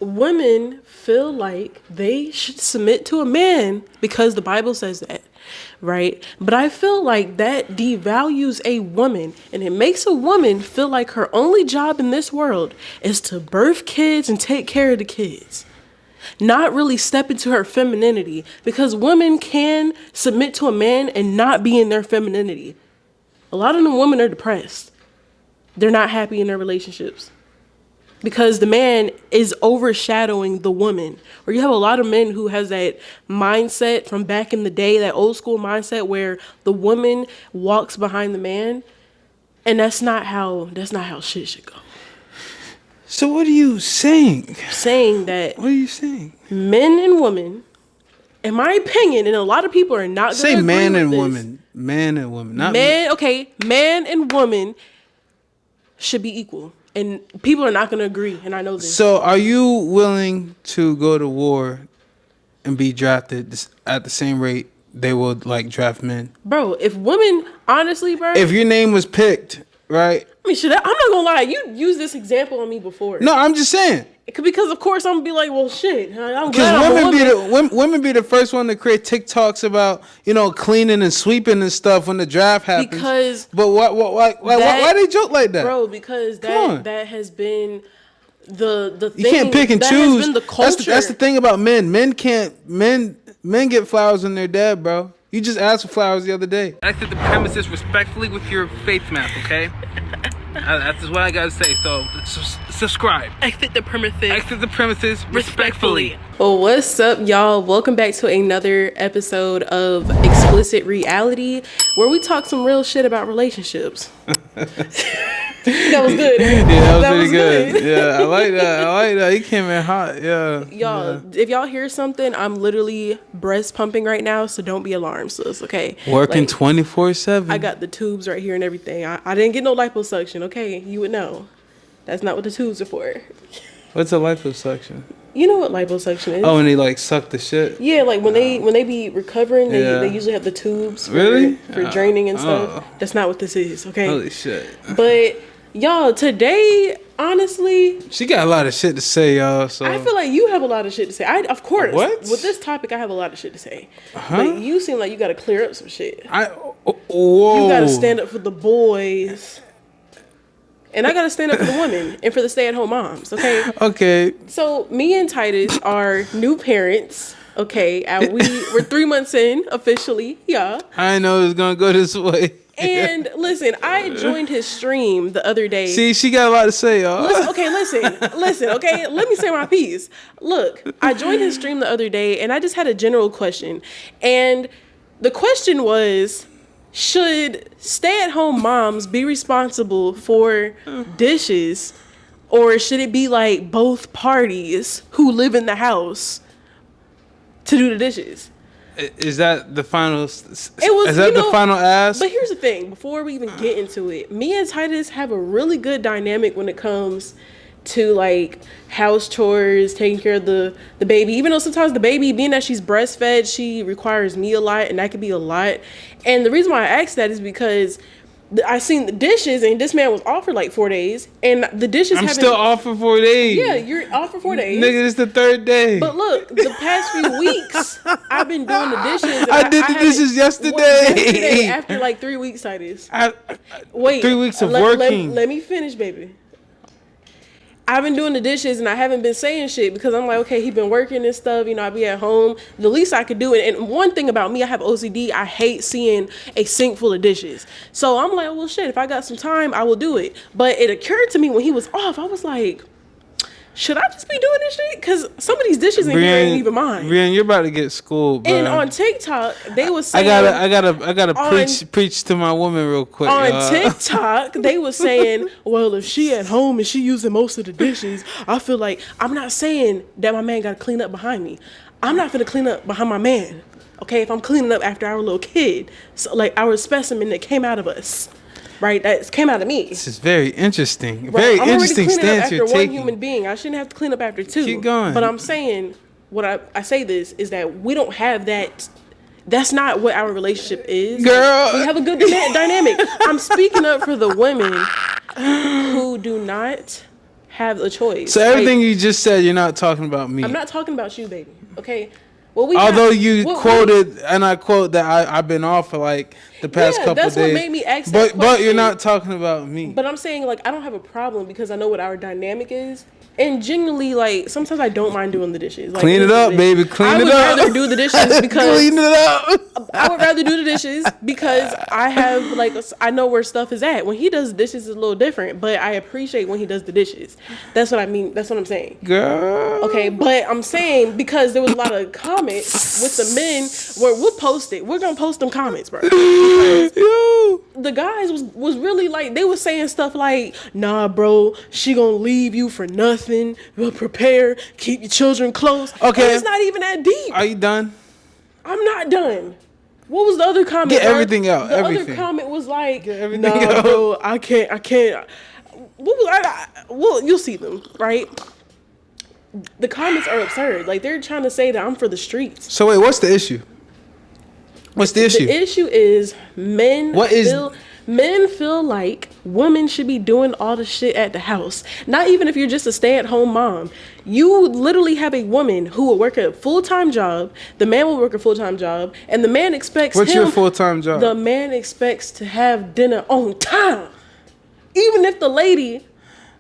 women feel like they should submit to a man because the Bible says that, right? But I feel like that devalues a woman, and it makes a woman feel like her only job in this world is to birth kids and take care of the kids. Not really step into her femininity, because women can submit to a man and not be in their femininity. A lot of them women are depressed. They're not happy in their relationships because the man is overshadowing the woman. Or you have a lot of men who has that mindset from back in the day, that old school mindset where the woman walks behind the man, and that's not how shit should go. So what are you saying? Saying that. What are you saying? Men and women, in my opinion, and a lot of people are not going to agree with man this. and woman. Man and woman. Not man. Okay, man and woman should be equal, and people are not going to agree, and I know this. So are you willing to go to war and be drafted at the same rate they would like draft men? Bro, if women, honestly, bro. If your name was picked, right? I mean, I'm not going to lie. You used this example on me before. No, I'm just saying. Because, of course, I'm going to be like, well, shit. Because women be the first one to create TikToks about, cleaning and sweeping and stuff when the draft happens. Why they joke like that? Bro, because that has been the thing. You can't pick and choose. Has been the culture. That's the thing about men. Men get flowers when they're dead, bro. You just asked for flowers the other day. Exit the premises respectfully with your faith math, okay? That's just what I gotta say. So subscribe. Exit the premises. Exit the premises respectfully. Well, what's up, y'all? Welcome back to another episode of Explicit Reality, where we talk some real shit about relationships. That was good. Yeah, that was pretty good. Yeah, I like that. He came in hot. Yeah. Y'all, if y'all hear something, I'm literally breast pumping right now, so don't be alarmed, sis, okay? Working 24/7. I got the tubes right here and everything. I didn't get no liposuction, okay? You would know. That's not what the tubes are for. What's a liposuction? You know what liposuction is? Oh, and they suck the shit? Yeah, when they be recovering, they usually have the tubes for draining and stuff. That's not what this is, okay? Holy shit. But y'all, today, honestly, she got a lot of shit to say, y'all. So I feel like you have a lot of shit to say. Of course, what? With this topic, I have a lot of shit to say. But you seem like you got to clear up some shit. Whoa. You got to stand up for the boys. And I got to stand up for the women and for the stay-at-home moms, okay? Okay. So, me and Titus are new parents, okay? We're 3 months in, officially, yeah. I know it's going to go this way. And, listen, I joined his stream the other day. See, she got a lot to say, y'all. Listen, okay? Let me say my piece. Look, I joined his stream the other day, and I just had a general question. And the question was, should stay-at-home moms be responsible for dishes, or should it be like both parties who live in the house to do the dishes? Is that the final? The final ask? But here's the thing: before we even get into it, me and Titus have a really good dynamic when it comes to like house chores, taking care of the baby. Even though sometimes the baby, being that she's breastfed, she requires me a lot, and that could be a lot. And the reason why I asked that is because I seen the dishes, and this man was off for like 4 days, and the dishes. I'm still off for 4 days. Yeah, you're off for 4 days. Nigga, it's the third day. But look, the past few weeks, I've been doing the dishes. And I did the dishes yesterday. After like 3 weeks, Titus. Wait, 3 weeks of working. Let me finish, baby. I've been doing the dishes and I haven't been saying shit because I'm like, okay, he been working and stuff. I be at home. The least I could do it. And one thing about me, I have OCD. I hate seeing a sink full of dishes. So I'm like, well, shit, if I got some time, I will do it. But it occurred to me when he was off, I was like, should I just be doing this shit? Because some of these dishes in here ain't even mine. Brian, you're about to get schooled, bro. And on TikTok, they was saying... I gotta preach to my woman real quick. On TikTok, they was saying, well, if she at home and she using most of the dishes, I feel like... I'm not saying that my man got to clean up behind me. I'm not finna clean up behind my man. Okay? If I'm cleaning up after our little kid. So, like, our specimen that came out of us. Right, that came out of me. This is very interesting. Very interesting stance you're taking. After one human being, I shouldn't have to clean up after two. Keep going. But I'm saying, I say this is that we don't have that. That's not what our relationship is. Girl, we have a good dynamic. I'm speaking up for the women who do not have a choice. So everything you just said, you're not talking about me. I'm not talking about you, baby. Okay. Although you quoted, and I quote that I've been off for like the past couple days. That's what made me ask that question. But you're not talking about me. But I'm saying, like, I don't have a problem because I know what our dynamic is. And genuinely, like, sometimes I don't mind doing the dishes. Like, clean it up, baby. Clean it up. I would rather do the dishes because clean it up. I would rather do the dishes because I have, like, I know where stuff is at. When he does dishes, it's a little different, but I appreciate when he does the dishes. That's what I mean. That's what I'm saying. Girl. Okay, but I'm saying because there was a lot of comments with the men where we'll post it. We're going to post them comments, bro. The guys was really like, they were saying stuff like, nah, bro, she gonna leave you for nothing. We'll prepare, keep your children close. Okay. And it's not even that deep. Are you done? I'm not done. What was the other comment? Get everything out. The everything. other comment was like, nah, out. Bro, I can't. What was well, you'll see them, right? The comments are absurd. Like, they're trying to say that I'm for the streets. So wait, what's the issue? What's the issue? The issue is men feel like women should be doing all the shit at the house. Not even if you're just a stay-at-home mom. You literally have a woman who will work a full-time job. The man will work a full-time job. And the man expects What's your full-time job? The man expects to have dinner on time. Even if the lady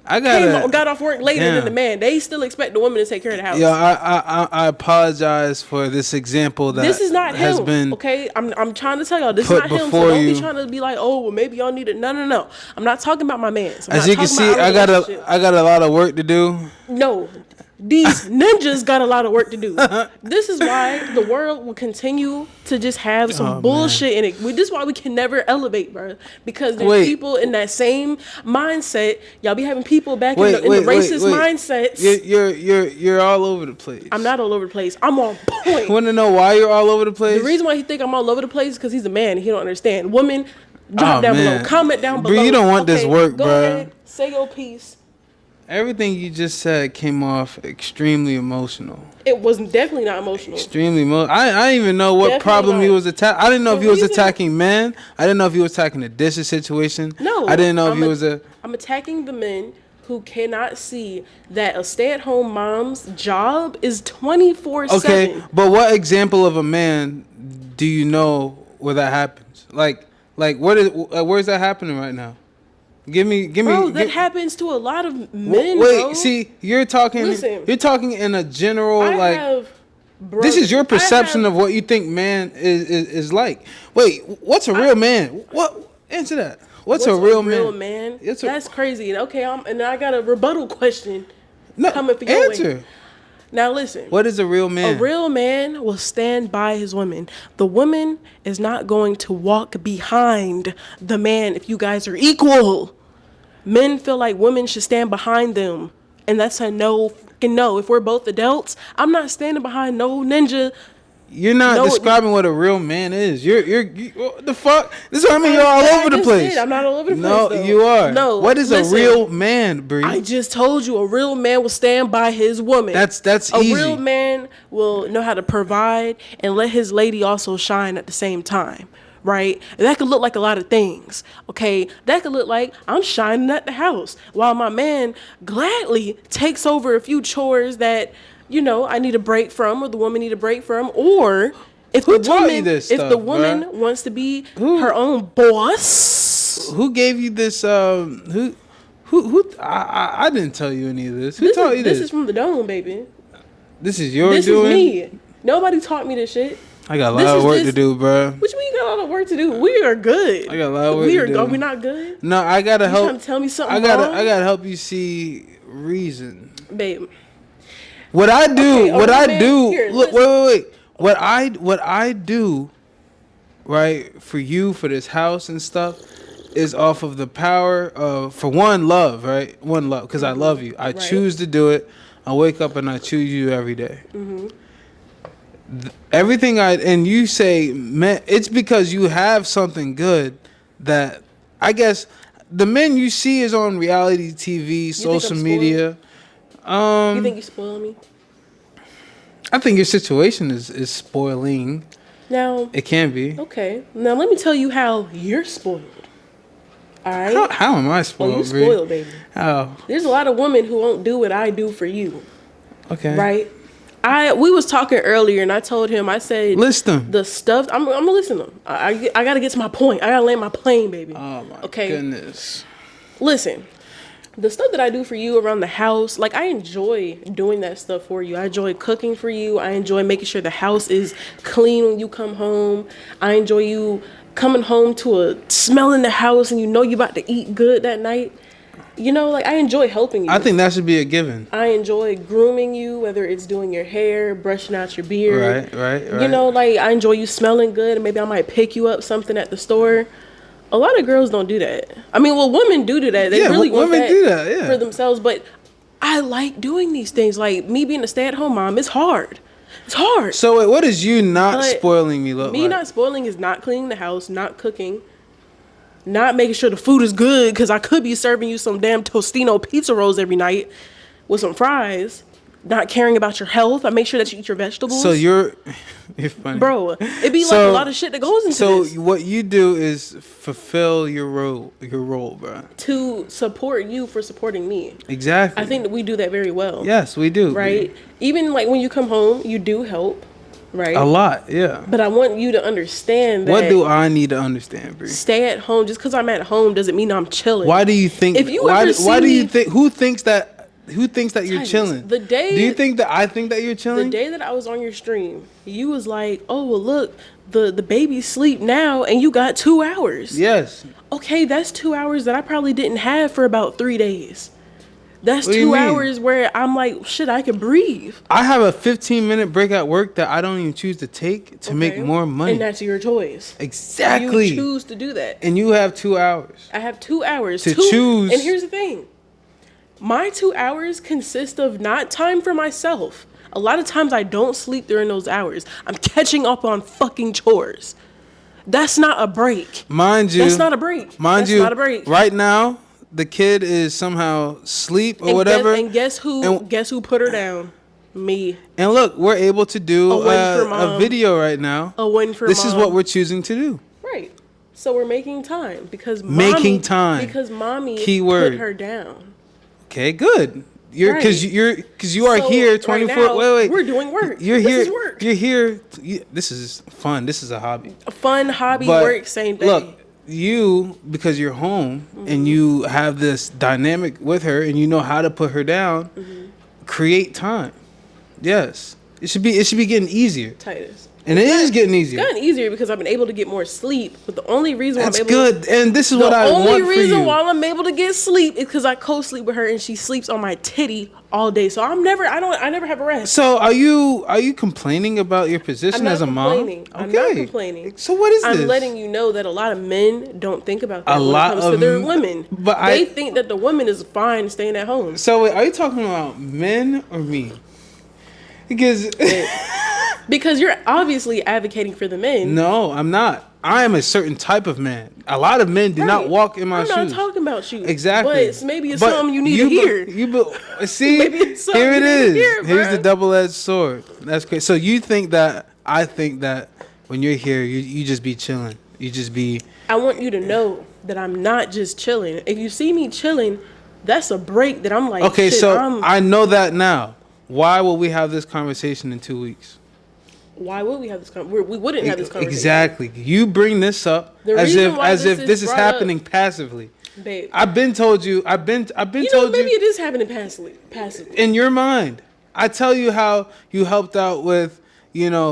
got off work later than the man, they still expect the woman to take care of the house. Yeah, I apologize for this example that this is not has him. been Okay, I'm trying to tell y'all this is not him. So don't be trying to be like, oh, well, maybe y'all need it. No. I'm not talking about my man. As you can see, I got a lot of work to do. No. These ninjas got a lot of work to do. This is why the world will continue to just have some bullshit in it. This is why we can never elevate, bro. Because there's people in that same mindset. Y'all be having people back in the racist mindsets. You're all over the place. I'm not all over the place. I'm on point. Want to know why you're all over the place? The reason why he think I'm all over the place is because he's a man and he don't understand. Women, drop down below. Comment down below. Bro, you don't want this work, go bro. Ahead, say your piece. Everything you just said came off extremely emotional. It was definitely not emotional. Extremely emotional. I didn't even know what problem he was attacking. I didn't know if he was attacking men. I didn't know if he was attacking the dishes situation. No. I didn't know if he was I'm attacking the men who cannot see that a stay-at-home mom's job is 24/7. Okay, but what example of a man do you know where that happens? Like where's that happening right now? Give me. Bro, that happens to a lot of men. Wait, bro. see, you're talking. Listen, you're talking in a general this is your perception of what you think man is like. Wait, what's a real man? What? Answer that. What's a real man? That's crazy. Okay, and I got a rebuttal question. Coming for your answer. Way. Now listen. What is a real man? A real man will stand by his woman. The woman is not going to walk behind the man if you guys are equal. Men feel like women should stand behind them. And that's a no fucking no. If we're both adults, I'm not standing behind no ninja. You're not describing what a real man is. You're what the fuck? This is what I mean. You're all over the place. I'm not all over the place. No, though. you are. No. What is a real man, Bree? I just told you a real man will stand by his woman. That's easy. A real man will know how to provide and let his lady also shine at the same time. Right? And that could look like a lot of things. Okay? That could look like I'm shining at the house while my man gladly takes over a few chores that, I need a break from, or the woman need a break from, or if the woman wants to be her own boss. Who gave you this? Who? I didn't tell you any of this. Who taught you this? This is from the dome, baby. This is your doing? This is me. Nobody taught me this shit. I got a lot of work to do, bro. What you mean you got a lot of work to do? We are good. I got a lot of work to do. Are we not good? No, I gotta help. You trying to tell me something I gotta help you see reason. Babe. What I do, Here, look, wait. What I do, right, for you, for this house and stuff, is off of the power of, for one, love, right? One, love, because I love you. I choose to do it. I wake up and I choose you every day. Mm-hmm. Everything and you say, man, it's because you have something good that, I guess, the men you see is on reality TV, social media. You think you spoil me? I think your situation is spoiling. Now it can be. Okay. Now let me tell you how you're spoiled. All right. How am I Oh, spoiled? you spoiled, baby. How? There's a lot of women who won't do what I do for you. Okay. Right. We was talking earlier, and I told him, I said, List them. the stuff. I'm gonna listen to them. I gotta get to my point. I gotta land my plane, baby. Oh my okay? goodness. Listen, the stuff that I do for you around the house, like I enjoy doing that stuff for you. I enjoy cooking for you. I enjoy making sure the house is clean when you come home. I enjoy you coming home to a smell in the house, and you know you about to eat good that night. You know, like I enjoy helping you. I think that should be a given. I enjoy grooming you, whether it's doing your hair, brushing out your beard. Right. You know, like I enjoy you smelling good, and maybe I might pick you up something at the store. A lot of girls don't do that. I mean, well, women do that. They really want women do that, yeah. for themselves. But I like doing these things. Like me being a stay-at-home mom, it's hard. It's hard. So wait, what is you not But spoiling me look Me like? not spoiling is not cleaning the house, not cooking, not making sure the food is good, because I could be serving you some damn Tostino pizza rolls every night with some fries. Not caring about your health. I make sure that you eat your vegetables. So you're funny. Bro, it be like a lot of shit that goes into this. So what you do is fulfill your role, bro. To support you for supporting me. Exactly. I think that we do that very well. Yes, we do. Right? Even like when you come home, you do help. Right? A lot, yeah. But I want you to understand that. What do I need to understand, Bree? Stay at home. Just because I'm at home doesn't mean I'm chilling. Why do you think? If you why ever do, why see do you me- think? Who thinks that? Who thinks that you're Titus, chilling? the day- Do you think that I think that you're The chilling? day that I was on your stream, you was like, "Oh well, look, the baby sleep now, and you got 2 hours." Yes. Okay, that's 2 hours that I probably didn't have for about 3 days. That's What do you 2 mean? hours where I'm like, shit, I can breathe. I have a 15-minute break at work that I don't even choose to take to make Okay? more money. And that's your choice. Exactly. You choose to do that. And you have 2 hours. I have 2 hours To choose. And here's the thing. My 2 hours consist of not time for myself. A lot of times I don't sleep during those hours. I'm catching up on fucking chores. That's not a break. Mind you. That's not a break. Mind That's you. not a break. Right now, the kid is somehow asleep or whatever. Guess who? And- Guess who put her down? Me. And look, we're able to do A win for a mom. video right now. A win for This is mom. what we're choosing to do. Right. So we're making time because Making time. because mommy Keyword. put her down. Okay, good. You're because Right. you are So, here right 24. now, wait. we're doing work. You're This here. is work. You're here. This is fun. This is a hobby. A fun hobby, But work, same thing. look, you because you're home and you have this dynamic with her and you know how to put her down. Create time. Yes, it should be getting easier, Titus. and it is getting It's easier. gotten easier because I've been able to get more sleep. But the only reason That's I'm able good, and this is the what I only want for reason you. why I'm able to get sleep is because I co-sleep with her and she sleeps on my titty all day. So I never have a rest. So are you complaining about your position I'm not as a complaining. mom? I'm not complaining. So what is I'm this? letting you know that a lot of men don't think about that A when lot it comes to of their m- women. but they I- think that the woman is fine staying at home. So wait, are you talking about men or me? Because Because you're obviously advocating for the men. no, I'm not. I am a certain type of man. A lot of men do not Right. walk in my I'm shoes. not talking about you. Exactly. But maybe it's something you need to hear. See, Maybe it's something here it you need to is. hear, Here's bruh. the double-edged sword. That's crazy. So you think that I think that when you're here, you just be chilling. You just be. I want you to know that I'm not just chilling. If you see me chilling, that's a break that I'm like, Okay, shit, so I know that now. Why will we have this conversation in 2 weeks? why would we have this conversation? We wouldn't have this conversation. Exactly. You bring this up The as reason if why this is brought happening up- passively. Babe. I've been told you. I've been You know, told maybe you it is happening passively. in your mind. I tell you how you helped out with,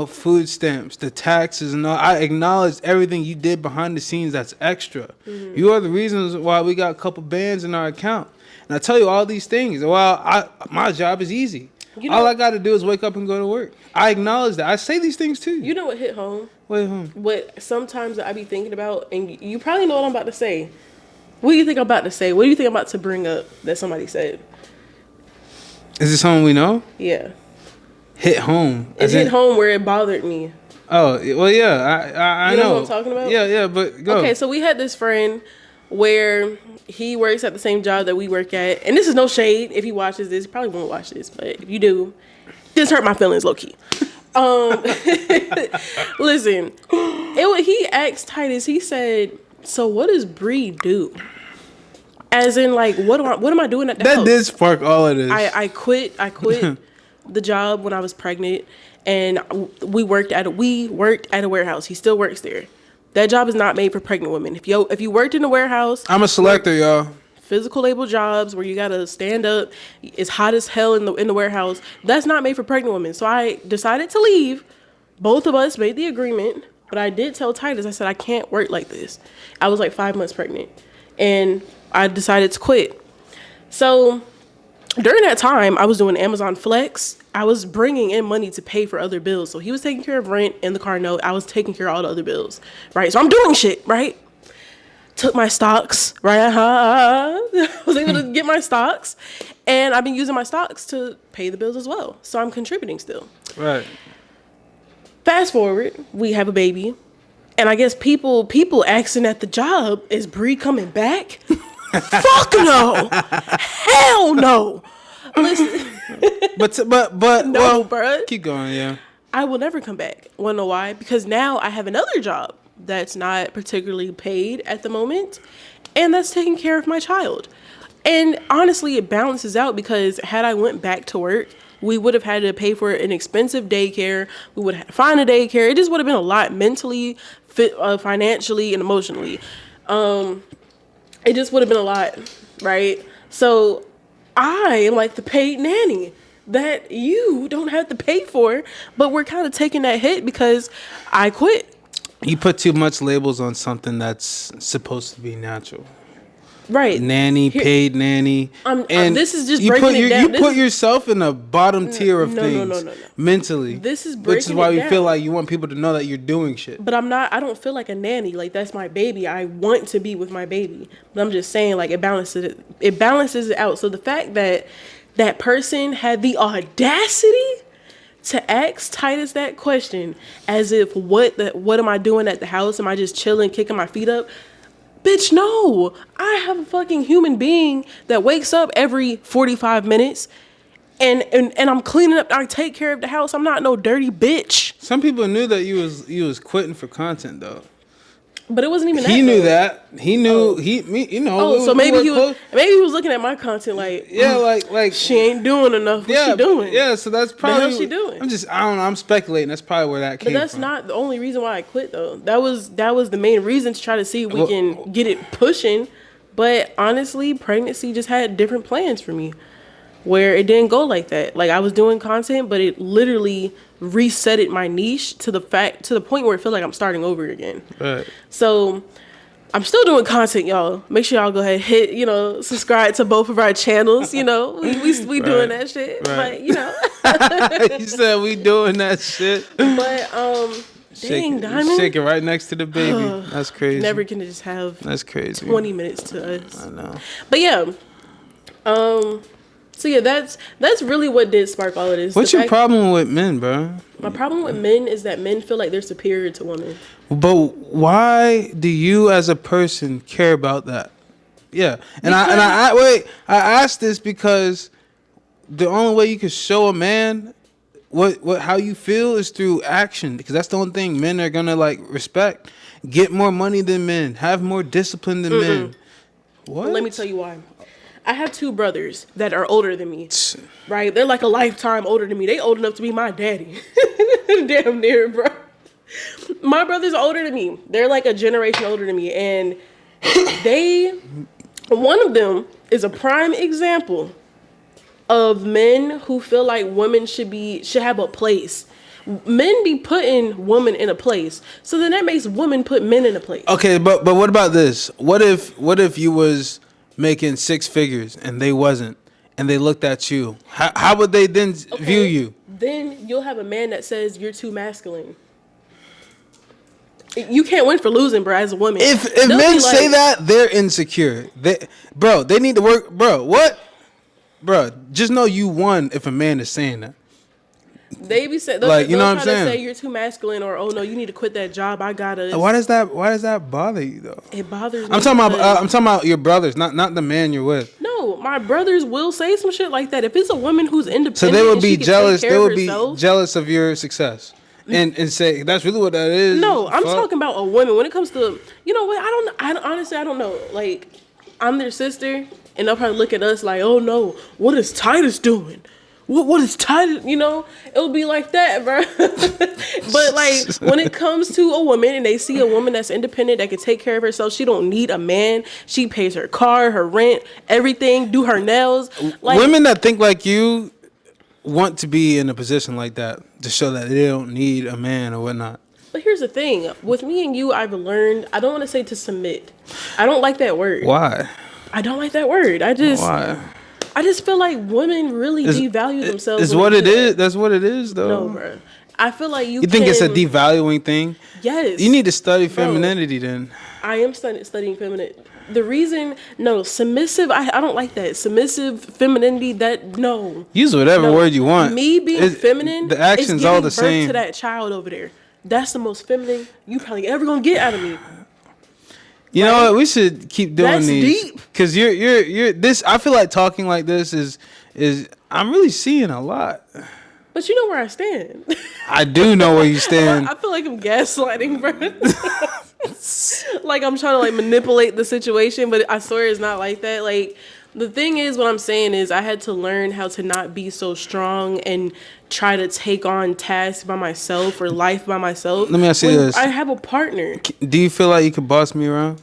food stamps, the taxes, and all. I acknowledge everything you did behind the scenes. That's extra. Mm-hmm. You are the reasons why we got a couple bands in our account. And I tell you all these things. Well, my job is easy. You know- all I got to do is wake up and go to work. I acknowledge that. I say these things too. You know what hit home? Wait, What sometimes I be thinking about, and you probably know what I'm about to say. What do you think I'm about to say? What do you think I'm about to bring up that somebody said? Is this someone we know? Yeah. Hit home. It hit home where it bothered me. Oh, well, yeah. I You know. know what I'm talking about? Yeah, but go. Okay, so we had this friend where he works at the same job that we work at. And this is no shade. If he watches this, he probably won't watch this. But if you do, this hurt my feelings low key. Listen, he asked Titus, he said, so what does Bree do? As in, like, what am I doing at the That house? did spark all of this. I quit the job when I was pregnant, and we worked at a warehouse. He still works there. That job is not made for pregnant women. If you worked in a warehouse, I'm a selector, y'all. physical labor jobs where you gotta stand up, it's hot as hell in the warehouse. That's not made for pregnant women. So I decided to leave. Both of us made the agreement, but I did tell Titus, I said I can't work like this. I was like 5 months pregnant, and I decided to quit. So during that time, I was doing Amazon Flex. I was bringing in money to pay for other bills. So he was taking care of rent and the car note. I was taking care of all the other bills, right? So I'm doing shit, right? Took my stocks, right? I was able to get my stocks, and I've been using my stocks to pay the bills as well. So I'm contributing still. Right. Fast forward, we have a baby, and I guess people asking at the job, is Bree coming back? Fuck no, hell no. Listen, But no, well, bruh. keep going, yeah. I will never come back. Wanna know why? Because now I have another job that's not particularly paid at the moment, and that's taking care of my child. And honestly, it balances out, because had I went back to work, we would have had to pay for an expensive daycare. We would have to find a daycare. It just would have been a lot mentally, financially, and emotionally. It just would have been a lot, right? So I am like the paid nanny that you don't have to pay for, but we're kind of taking that hit because I quit. You put too much labels on something that's supposed to be natural. Right. Nanny, paid nanny. And this is just you breaking put it down. You put yourself in the bottom tier of things No. mentally. This is which is breaking why it we down. feel like you want people to know that you're doing shit. But I don't feel like a nanny. Like, that's my baby. I want to be with my baby. But I'm just saying, like, it balances it out. So the fact that that person had the audacity to ask Titus that question, as if what am I doing at the house? Am I just chilling, kicking my feet up? Bitch, no. I have a fucking human being that wakes up every 45 minutes, and I'm cleaning up. I take care of the house. I'm not no dirty bitch. Some people knew that you was quitting for content though. But it wasn't even that. He knew though. that. He knew So maybe he was looking at my content like, yeah, like she ain't doing enough. What's she doing? Yeah, so that's probably the hell she doing. I don't know. I'm speculating. That's probably where that came from. But that's not the only reason why I quit though. That was the main reason, to try to see if we can get it pushing. But honestly, pregnancy just had different plans for me, where it didn't go like that. Like, I was doing content, but it literally resetted my niche to the point where it feels like I'm starting over again. Right. So I'm still doing content, y'all. Make sure y'all go ahead, hit, subscribe to both of our channels. We Right. doing that shit. Right. But You said we doing that shit. But dang, Diamond. Shake it right next to the baby. That's crazy. Never can just have That's crazy. 20 minutes to us. I know. But yeah. So yeah, that's really what did spark all of this. What's your problem with men, bro? My problem with men is that men feel like they're superior to women. But why do you, as a person, care about that? Yeah, I asked this because the only way you can show a man how you feel is through action, because that's the only thing men are gonna like respect. Get more money than men, have more discipline than men. What? Let me tell you why. I have two brothers that are older than me, right? They're like a lifetime older than me. They old enough to be my daddy. Damn near, bro. My brother's older than me. They're like a generation older than me. And one of them is a prime example of men who feel like women should have a place. Men be putting women in a place. So then that makes women put men in a place. Okay, but what about this? What if you was making 6 figures and they wasn't, and they looked at you? How would they then view you? Then you'll have a man that says you're too masculine. You can't win for losing, bro, as a woman. If men say that, they're insecure. They need to work. Bro, what? Bro, just know you won if a man is saying that. They be saying, like, you know what I'm saying? Say you're too masculine, or, oh no, you need to quit that job. I gotta. Why does that bother you though? It bothers me. I'm talking about your brothers, not the man you're with. No, my brothers will say some shit like that. If it's a woman who's independent, so they would be and she jealous. Can take They care would of be herself, jealous of your success, and say that's really what that is. No, I'm talking about a woman. When it comes to, you know what? I don't honestly, I don't know. Like, I'm their sister, and they'll probably look at us like, oh no, what is Titus doing? What is Titus? You know, it'll be like that, bro. But like when it comes to a woman and they see a woman that's independent, that can take care of herself, she don't need a man. She pays her car, her rent, everything, do her nails. Like, women that think like you want to be in a position like that to show that they don't need a man or whatnot. but here's the thing. With me and you, I've learned, I don't want to say to submit. I don't like that word. Why? I don't like that word. Why? I just feel like women really devalue themselves. Is what it is. That's what it is, though. No, bro. I feel like you think it's a devaluing thing? Yes. You need to study femininity then. I am studying feminine. The reason, submissive, I don't like that. Submissive, femininity, no. Use whatever word you want. Me being feminine, the action's is all giving the birth same. to that child over there. That's the most feminine you probably ever gonna get out of me. You know what? We should keep doing That's these. deep. Because you're this. I feel like talking like this is I'm really seeing a lot. But you know where I stand. I do know where you stand. I feel like I'm gaslighting, bro. Like I'm trying to like manipulate the situation, but I swear it's not like that. Like the thing is, what I'm saying is I had to learn how to not be so strong and try to take on tasks by myself or life by myself. Let me ask you this. I have a partner. Do you feel like you could boss me around?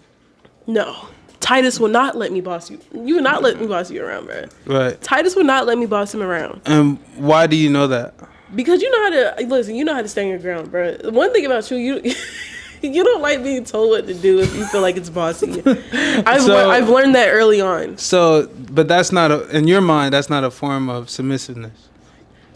No. Titus will not let me boss you. You will not let me boss you around, bro. Right. Titus will not let me boss him around. And why do you know that? Because you know how to listen. You know how to stand your ground, bro. One thing about you you don't like being told what to do if you feel like it's bossy. I've learned that early on. So, but that's not in your mind. That's not a form of submissiveness.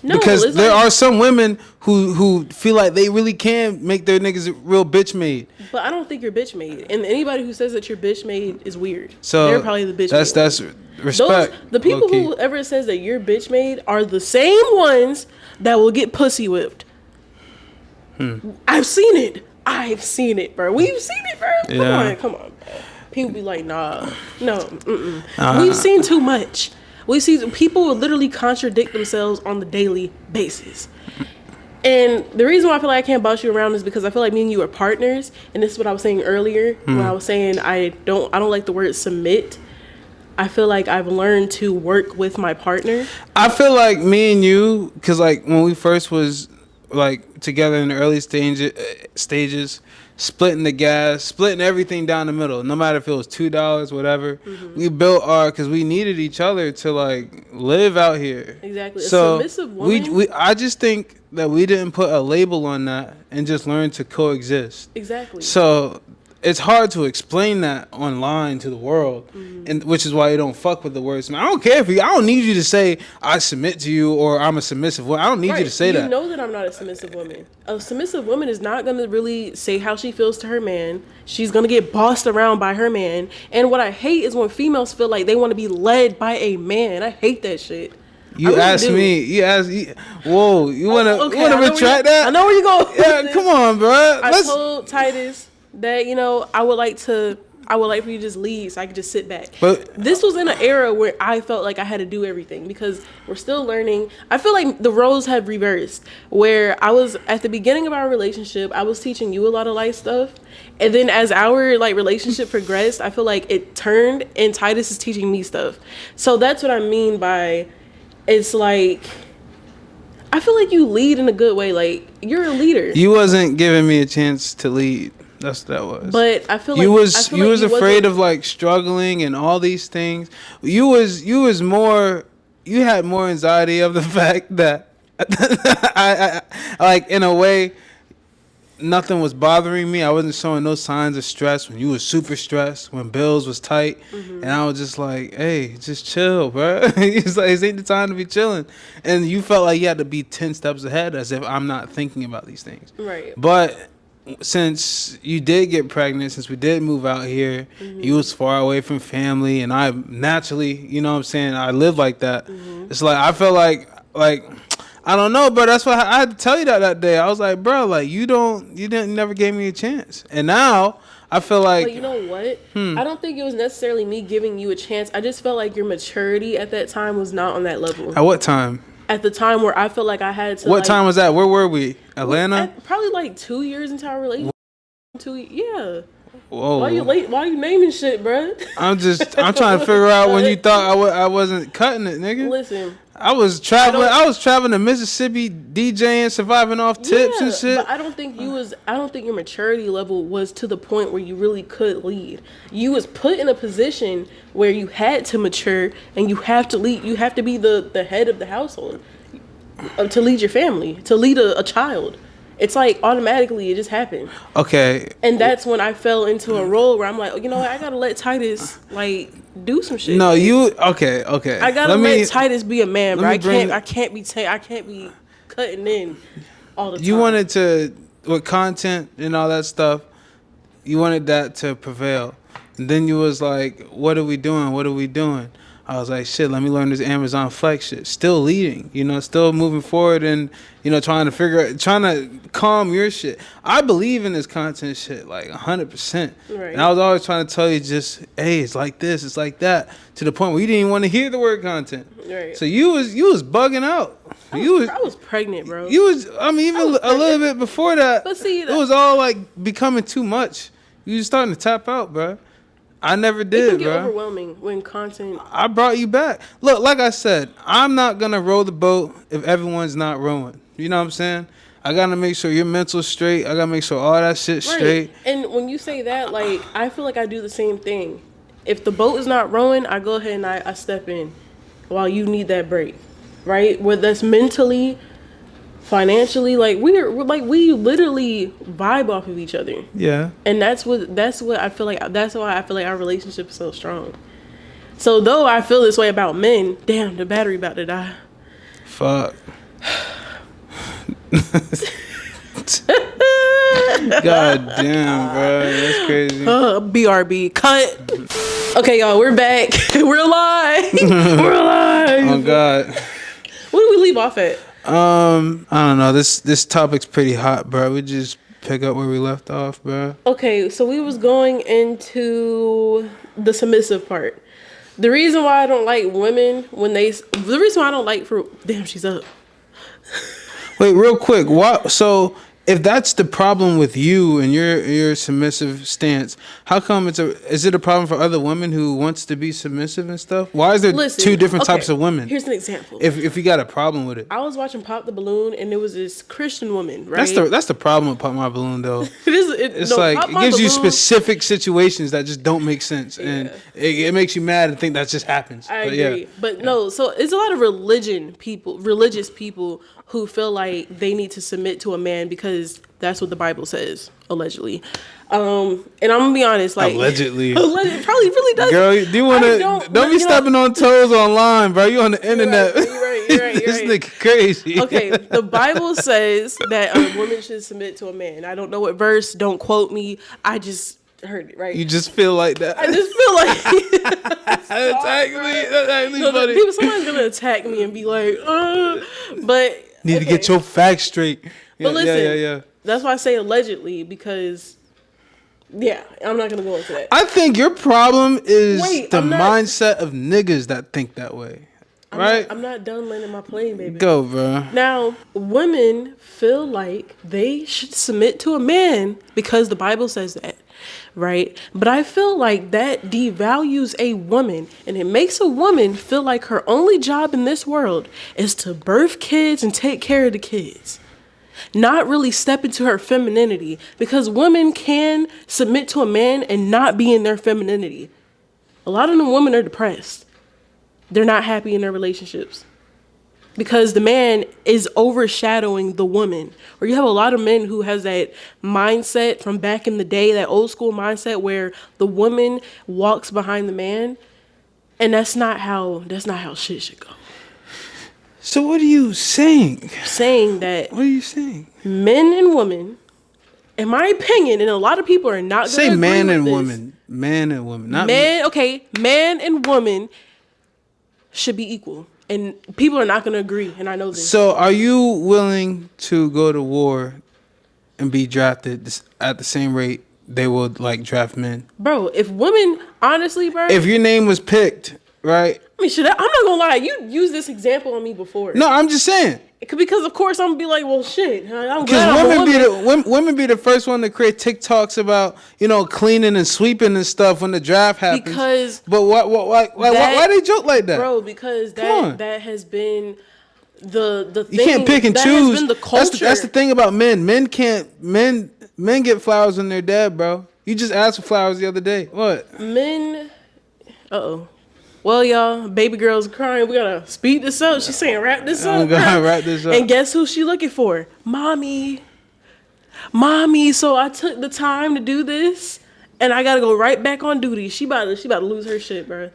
No, because there are some women who feel like they really can make their niggas real bitch made. But I don't think you're bitch made, and anybody who says that you're bitch made is weird. So they're probably the bitch. That's respect. The people who ever says that you're bitch made are the same ones that will get pussy whipped. I've seen it, bro. We've seen it, bro. Come on, bro. People be like, no. We've seen too much. We see people will literally contradict themselves on the daily basis. And the reason why I feel like I can't boss you around is because I feel like me and you are partners. And this is what I was saying earlier when I was saying I don't like the word submit. I feel like I've learned to work with my partner. I feel like me and you, because like when we first was like together in the early stages, splitting the gas, splitting everything down the middle, no matter if it was $2, whatever. We built because we needed each other to like live out here. Exactly. So a submissive woman. I just think that we didn't put a label on that and just learn to coexist. Exactly. So it's hard to explain that online to the world, and which is why you don't fuck with the words. I don't care I don't need you to say I submit to you or I'm a submissive woman. I don't need you to say that. You know that I'm not a submissive woman. A submissive woman is not going to really say how she feels to her man. She's going to get bossed around by her man. And what I hate is when females feel like they want to be led by a man. I hate that shit. You asked me. Whoa, you want to retract that? I know where you go. Yeah, come on, bro. I told Titus that, I would like for you to just leave so I could just sit back. But this was in an era where I felt like I had to do everything because we're still learning. I feel like the roles have reversed where I was at the beginning of our relationship, I was teaching you a lot of life stuff. And then as our relationship progressed, I feel like it turned and Titus is teaching me stuff. So that's what I mean by it's like I feel like you lead in a good way. Like you're a leader. You wasn't giving me a chance to lead. That's what that was. But I feel like you was afraid of like struggling and all these things. You had more anxiety of the fact that I like in a way nothing was bothering me. I wasn't showing no signs of stress when you was super stressed, when bills was tight, and I was just like, hey, just chill, bro. It's like it ain't the time to be chilling. And you felt like you had to be 10 steps ahead as if I'm not thinking about these things. Right. But since you did get pregnant, since we did move out here, you was far away from family, and I naturally, you know what I'm saying, I live like that. It's like I felt like I don't know, bro. That's why I had to tell you that day. I was like, bro, like you never gave me a chance, and now I feel like. But you know what? I don't think it was necessarily me giving you a chance. I just felt like your maturity at that time was not on that level. At what time? At the time where I felt like I had to. What time was that? Where were we? Atlanta? Probably like 2 years into our relationship. Yeah. Whoa. Why you naming shit, bruh? I'm trying to figure out when you thought I wasn't cutting it, nigga. Listen, I was traveling to Mississippi, DJing, surviving off tips and shit. but I don't think your maturity level was to the point where you really could lead. You was put in a position where you had to mature and you have to lead. You have to be the head of the household to lead your family, to lead a child. It's like automatically it just happened. Okay. And that's when I fell into a role where I'm like, you know what, I gotta let Titus like do some shit. No, like, okay. I gotta let Titus be a man, bro. I can't be cutting in all the time. You wanted to, with content and all that stuff, you wanted that to prevail. And then you was like, what are we doing? I was like, shit, let me learn this Amazon Flex shit. Still leading, still moving forward and, trying to calm your shit. I believe in this content shit, like 100%. Right. And I was always trying to tell you just, hey, it's like this, it's like that, to the point where you didn't even want to hear the word content. Right. So you was bugging out. I was pregnant, bro. A little bit before that. But see, it was all like becoming too much. You was starting to tap out, bro. I never did, it can get bro. overwhelming when content. I brought you back. Look, like I said, I'm not gonna row the boat if everyone's not rowing. You know what I'm saying? I gotta make sure your mental's straight. I gotta make sure all that shit's straight. And when you say that, like, I feel like I do the same thing. If the boat is not rowing, I go ahead and I step in while you need that break, right? Whether that's mentally, financially, like we literally vibe off of each other. Yeah. And that's what I feel like. That's why I feel like our relationship is so strong. So though I feel this way about men, damn, the battery about to die. Fuck. God damn, bro, that's crazy. BRB, cut. Okay, y'all, we're back. We're alive. We're alive. Oh God. Where did we leave off at? I don't know. This topic's pretty hot, bro. We just pick up where we left off, bro. Okay, so we was going into the submissive part. The reason why I don't like women damn, she's up. Wait, real quick. So if that's the problem with you and your submissive stance, how come is it a problem for other women who wants to be submissive and stuff? Why is there two different types of women? Here's an example. If you got a problem with it. I was watching Pop the Balloon and there was this Christian woman, right? That's the problem with Pop My Balloon though. It gives you specific situations that just don't make sense, and it makes you mad and think that just happens. I agree. But no, so it's a lot of religious people who feel like they need to submit to a man because that's what the Bible says, allegedly. And I'm gonna be honest, like allegedly, it probably really does. Girl, do you want to don't be stepping on toes online, bro? You on the internet? You're right. This nigga crazy. Okay, the Bible says that a woman should submit to a man. I don't know what verse. Don't quote me. I just heard it, right? You just feel like that. I just feel like attack me. People, someone's gonna attack me and be like, but need to get your facts straight. But listen, that's why I say allegedly, because I'm not gonna go into that. I think your problem is the mindset of niggas that think that way. Right? I'm not done landing my plane, baby. Go, bro. Now, women feel like they should submit to a man because the Bible says that, right? But I feel like that devalues a woman, and it makes a woman feel like her only job in this world is to birth kids and take care of the kids. Not really step into her femininity, because women can submit to a man and not be in their femininity. A lot of them women are depressed. They're not happy in their relationships because the man is overshadowing the woman. Or you have a lot of men who has that mindset from back in the day, that old school mindset where the woman walks behind the man, and that's not how shit should go. So what are you saying? Saying that. What are you saying? Men and women, in my opinion, and a lot of people are not going to agree man with and this. woman. Man and woman. Not man. Okay, man and woman should be equal, and people are not going to agree, and I know this. So are you willing to go to war and be drafted at the same rate they would like draft men? Bro, if women, honestly, bro. If your name was picked, right? I mean, I'm not gonna lie. You used this example on me before. No, I'm just saying. Because of course I'm gonna be like, well, shit. I'm glad Because women be the first one to create TikToks about cleaning and sweeping and stuff when the draft happens. But why they joke like that, bro? Because that has been the thing. You can't pick and that choose. Has been the culture. That's the thing about men. Men get flowers when they're dead, bro. You just asked for flowers the other day. What? Men. Uh-oh. Well, y'all, baby girl's crying. We gotta speed this up. She's saying, wrap this up. Wrap this up. And guess who she looking for? Mommy. So I took the time to do this, and I gotta go right back on duty. She about to lose her shit, bro.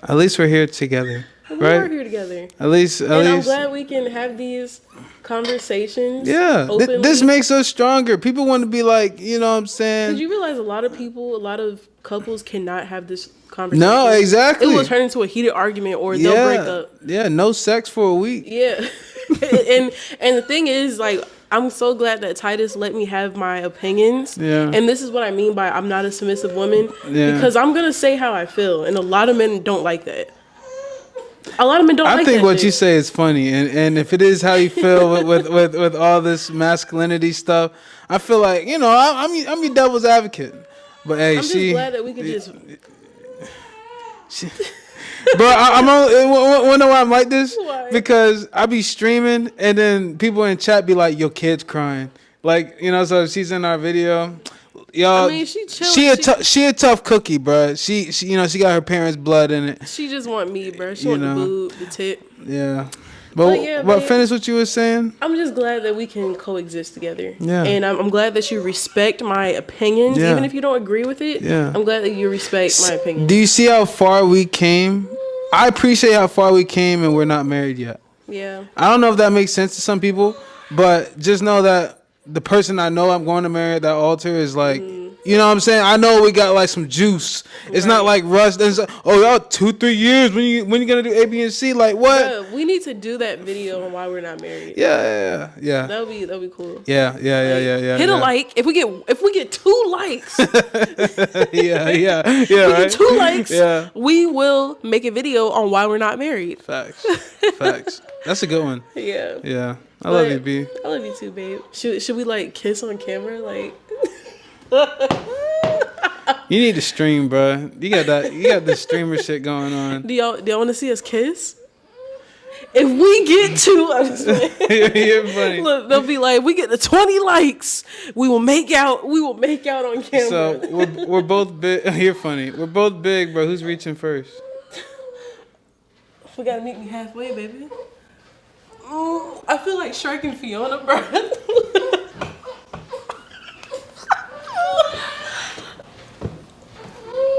At least we're here together. We right? are here together. At least. I'm glad we can have these conversations. Yeah, this makes us stronger. People want to be like, you know what I'm saying? Did you realize a lot of couples cannot have this conversation? No, exactly. It will turn into a heated argument, or they'll break up. Yeah, no sex for a week. Yeah, and the thing is, like, I'm so glad that Titus let me have my opinions. Yeah. And this is what I mean by I'm not a submissive woman. Yeah. Because I'm gonna say how I feel, and a lot of men don't like that. A lot of men don't like that. I think what shit. you say is funny, and if it is how you feel with all this masculinity stuff, I feel like I'm your devil's advocate. But hey, I'm just glad that we could just. Bro, I'm only wanna know why I'm like this? Why? Because I be streaming and then people in chat be like, "Your kid's crying," like so she's in our video. Y'all, I mean, she a tough cookie, bro. She she got her parents' blood in it. She just want me, bro. She want the boob, the tip. Yeah. But finish what you were saying. I'm just glad that we can coexist together. Yeah. And I'm glad that you respect my opinions, even if you don't agree with it. Yeah. I'm glad that you respect my opinion. Do you see how far we came? I appreciate how far we came, and we're not married yet. Yeah. I don't know if that makes sense to some people, but just know that the person I know I'm going to marry at that altar is like, you know what I'm saying? I know we got like some juice. It's not like rush. Oh, y'all 2-3 years when you gonna do A, B, and C? Like what? Yeah, we need to do that video on why we're not married. Yeah. That'll be cool. Yeah. Hit a like if we get 2 likes. yeah. If we get 2 likes, we will make a video on why we're not married. Facts. That's a good one. Yeah. I love you, B. I love you too, babe. Should we like kiss on camera, like? You need to stream, bro. You got the streamer shit going on. Do y'all want to see us kiss? If we get to, I'm just You're funny. Look, they'll be like, we get to 20 likes, we will make out. We will make out on camera. So we're both big. You're funny. We're both big, bro. Who's reaching first? We gotta meet me halfway, baby. I feel like Shrek and Fiona, bro.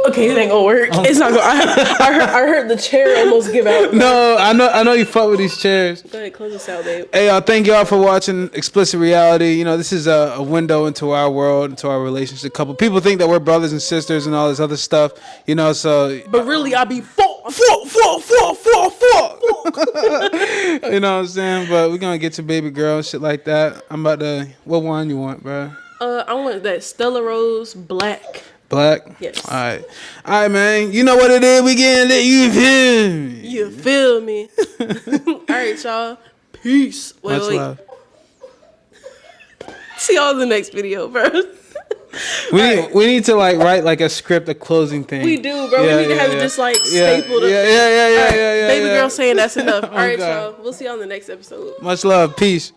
Okay, it ain't gonna work. It's not gonna. I heard the chair almost give out. No, I know you fuck with these chairs. Go ahead, close this out, babe. Hey, thank y'all for watching Explicit Reality. This is a window into our world, into our relationship. Couple people think that we're brothers and sisters and all this other stuff. So. But really, I be fuck. You know what I'm saying? But we're gonna get to baby girl and shit like that. I'm about to. What wine you want, bro? I want that Stella Rose Black. Black? Yes. All right, man. You know what it is. We getting lit. You feel me? All right, y'all. Peace. Much love. See y'all in the next video, bro. We need to like write like a script, a closing thing. We do, bro. We need to have it just like stapled. Yeah. Baby girl saying that's enough. All right, y'all. We'll see y'all in the next episode. Much love. Peace.